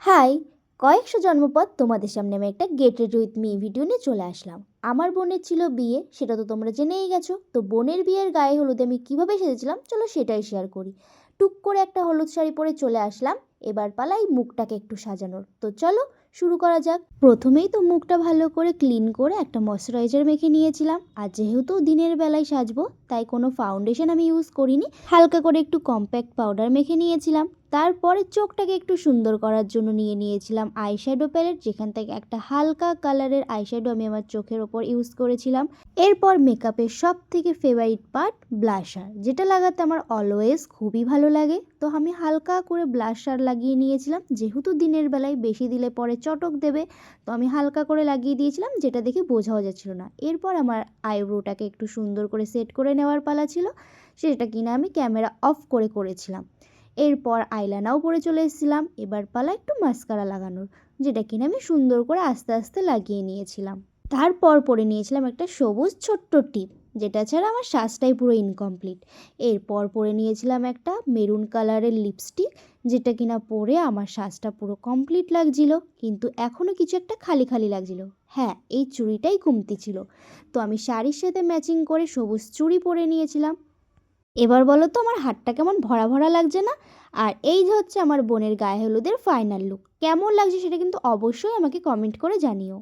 High! কয়েকশো জন্ম পর তোমাদের সামনে আমি একটা get ready with me video নিয়ে চলে আসলাম। আমার বোনের ছিল বিয়ে, সেটা তো তোমরা জেনেই গেছো। তো বোনের বিয়ের গায়ে হলুদে আমি কীভাবে সেজেছিলাম চলো সেটাই শেয়ার করি। টুক করে একটা হলুদ শাড়ি পরে চলে আসলাম। এবার পালাই মুখটাকে একটু সাজানোর। তো চলো শুরু করা যাক। প্রথমেই তো মুখটা ভালো করে ক্লিন করে একটা ময়শ্চারাইজার মেখে নিয়েছিলাম। আর যেহেতু দিনের বেলায় সাজবো তাই কোনো ফাউন্ডেশন আমি ইউজ করিনি, হালকা করে একটু কম্প্যাক্ট পাউডার মেখে নিয়েছিলাম। তারপরে চোখটাকে একটু সুন্দর করার জন্য নিয়েছিলাম আইশ্যাডো প্যালেট, যেখান থেকে একটা হালকা কালারের আইশ্যাডো আমি আমার চোখের ওপর ইউজ করেছিলাম। এরপর মেকআপের সব থেকে ফেভারিট পার্ট ব্লাশার, যেটা লাগাতে আমার অলওয়েজ খুবই ভালো লাগে। তো আমি হালকা করে ব্লাশার লাগিয়ে নিয়েছিলাম, যেহেতু দিনের বেলায় বেশি দিলে পরে চটক দেবে, তো আমি হালকা করে লাগিয়ে দিয়েছিলাম, যেটা দেখে বোঝাও যাচ্ছিল না। এরপর আমার আইব্রোটাকে একটু সুন্দর করে সেট করে নেওয়ার পালা ছিল, সেটা কিনা আমি ক্যামেরা অফ করে করেছিলাম। এরপর আইলাইনারও পরে চলে এসেছিলাম। এবার পালা একটু মাস্কারা লাগানোর, যেটা কিনা আমি সুন্দর করে আস্তে আস্তে লাগিয়ে নিয়েছিলাম। তারপর পরে নিয়েছিলাম একটা সবুজ ছোট্ট টিপ, যেটা ছাড়া আমার সাজটাই পুরো ইনকমপ্লিট। এরপর পরে নিয়েছিলাম একটা মেরুন কালারের লিপস্টিক, যেটা কিনা পরে আমার সাজটা পুরো কমপ্লিট লাগছিল, কিন্তু এখনও কিছু একটা খালি খালি লাগছিল। হ্যাঁ, এই চুড়িটাই কমতি ছিল। তো আমি শাড়ির সাথে ম্যাচিং করে সবুজ চুড়ি পরে নিয়েছিলাম। এবার বলো তো আমার হাতটা কেমন ভরা ভরা লাগছে না? আর এই যে হচ্ছে আমার বোনের গায়ে হলুদের ফাইনাল লুক। কেমন লাগছে সেটা কিন্তু অবশ্যই আমাকে কমেন্ট করে জানিও।